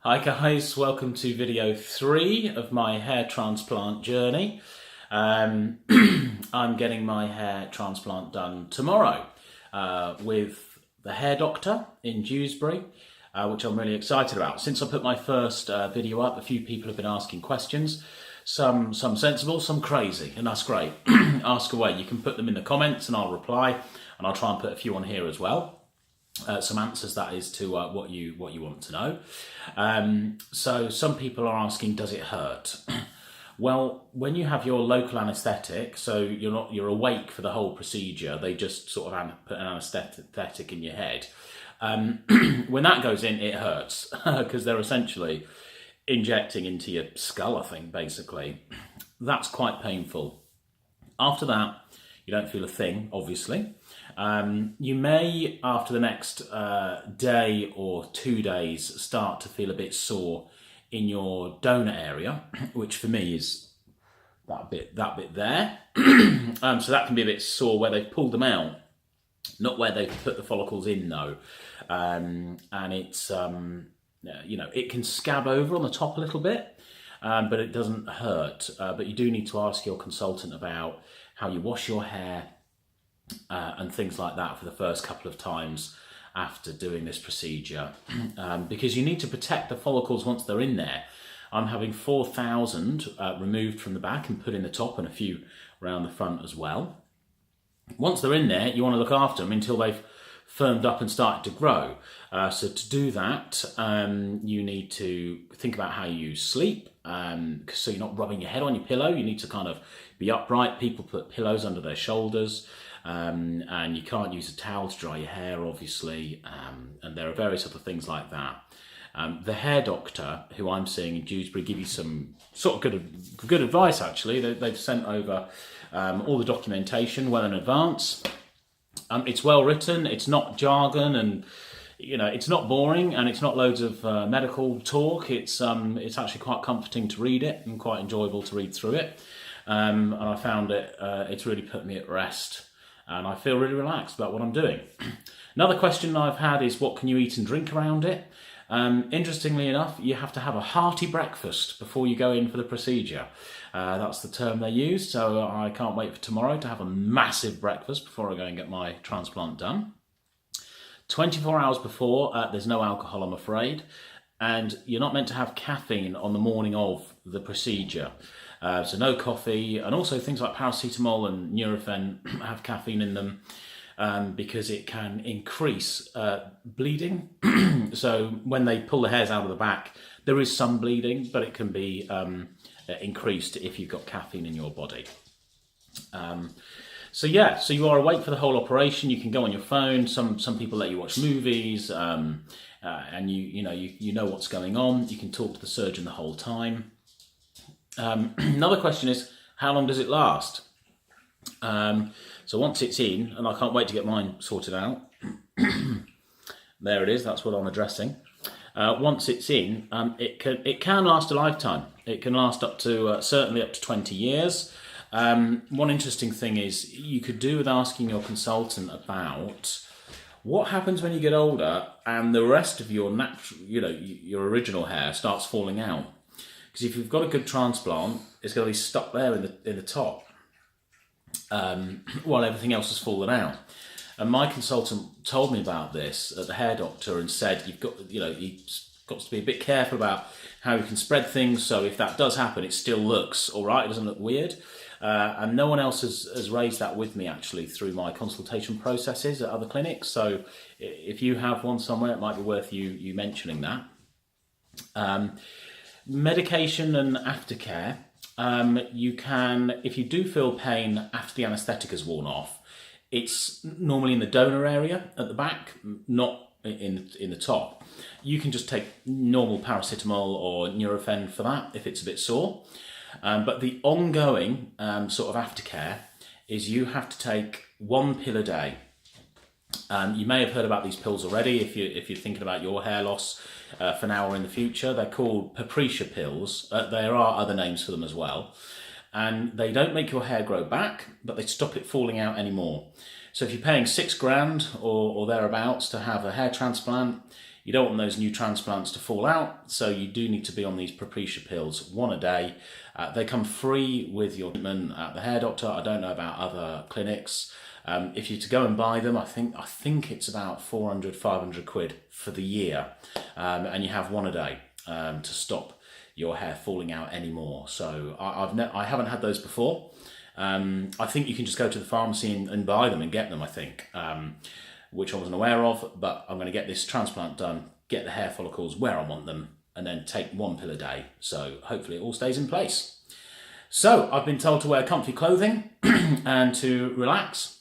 Hi guys, welcome to video 3 of my hair transplant journey. I'm getting my hair transplant done tomorrow with the hair doctor in Dewsbury, which I'm really excited about. Since I put my first video up, a few people have been asking questions, some sensible, some crazy, and that's great. Ask away. You can put them in the comments and I'll reply, and I'll try and put a few on here as well. Some answers, that is, to what you want to know. So some people are asking, does it hurt? Well, when you have your local anaesthetic, so you're awake for the whole procedure, they just sort of put an anaesthetic in your head. When that goes in, it hurts because they're essentially injecting into your skull, I think, basically. That's quite painful. After that, you don't feel a thing, obviously. You may, after the next day or 2 days, start to feel a bit sore in your donor area, which for me is that bit there. So that can be a bit sore where they've pulled them out, not where they've put the follicles in though. And it's, it can scab over on the top a little bit, but it doesn't hurt. But you do need to ask your consultant about how you wash your hair, and things like that for the first couple of times after doing this procedure, because you need to protect the follicles once they're in there. I'm having 4,000 removed from the back and put in the top, and a few around the front as well. Once they're in there, you want to look after them until they've firmed up and started to grow. So to do that, you need to think about how you sleep, so you're not rubbing your head on your pillow. You need to kind of be upright. People put pillows under their shoulders. And you can't use a towel to dry your hair, obviously, and there are various other things like that. The hair doctor, who I'm seeing in Dewsbury, give you some sort of good advice, actually. They've sent over all the documentation well in advance. It's well written, it's not jargon, and it's not boring, and it's not loads of medical talk. It's actually quite comforting to read it and quite enjoyable to read through it. And I found it's really put me at rest. And I feel really relaxed about what I'm doing. Another question I've had is, what can you eat and drink around it? Interestingly enough, you have to have a hearty breakfast before you go in for the procedure. That's the term they use, so I can't wait for tomorrow to have a massive breakfast before I go and get my transplant done. 24 hours before, there's no alcohol, I'm afraid, and you're not meant to have caffeine on the morning of the procedure. So no coffee, and also things like paracetamol and Nurofen have caffeine in them because it can increase bleeding. So when they pull the hairs out of the back, there is some bleeding, but it can be increased if you've got caffeine in your body. So you are awake for the whole operation. You can go on your phone. Some people let you watch movies, and you know what's going on. You can talk to the surgeon the whole time. Another question is, how long does it last? So once it's in, and I can't wait to get mine sorted out. There it is, that's what I'm addressing. Once it's in, it can last a lifetime. It can last up to, certainly up to 20 years. One interesting thing is, you could do with asking your consultant about what happens when you get older and the rest of your natural, your original hair starts falling out. Because if you've got a good transplant, it's going to be stuck there in the top, while everything else has fallen out. And my consultant told me about this at the hair doctor and said you've got to be a bit careful about how you can spread things. So if that does happen, it still looks all right. It doesn't look weird. And no one else has raised that with me actually through my consultation processes at other clinics. So if you have one somewhere, it might be worth you mentioning that. Medication and aftercare, you can, if you do feel pain after the anaesthetic has worn off, it's normally in the donor area at the back, not in the top. You can just take normal paracetamol or Nurofen for that if it's a bit sore. But the ongoing sort of aftercare is you have to take 1 pill a day. You may have heard about these pills already if you're thinking about your hair loss for now or in the future. They're called Patricia pills. There are other names for them as well. And they don't make your hair grow back, but they stop it falling out anymore. So if you're paying £6,000 or thereabouts to have a hair transplant, You don't want those new transplants to fall out, so you do need to be on these Propecia pills, 1 a day. They come free with your treatment at the hair doctor. I don't know about other clinics. If you're to go and buy them, I think it's about 400, 500 quid for the year, and you have 1 a day to stop your hair falling out anymore. So I haven't had those before. I think you can just go to the pharmacy and buy them and get them, I think, which I wasn't aware of, but I'm going to get this transplant done, get the hair follicles where I want them, and then take 1 pill a day. So hopefully it all stays in place. So I've been told to wear comfy clothing and to relax.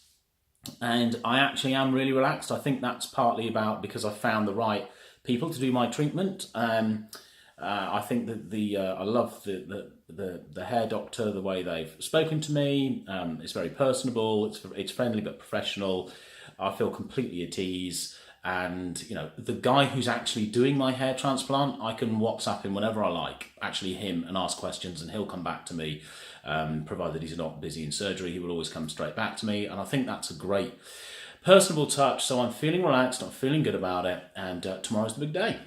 And I actually am really relaxed. I think that's partly about because I found the right people to do my treatment. I think that I love the hair doctor, the way they've spoken to me. It's very personable. It's friendly but professional. I feel completely at ease. And you know, the guy who's actually doing my hair transplant, I can WhatsApp him whenever I like, actually him, and ask questions, and he'll come back to me, provided he's not busy in surgery. He will always come straight back to me, and I think that's a great personable touch. So I'm feeling relaxed, I'm feeling good about it, and tomorrow's the big day.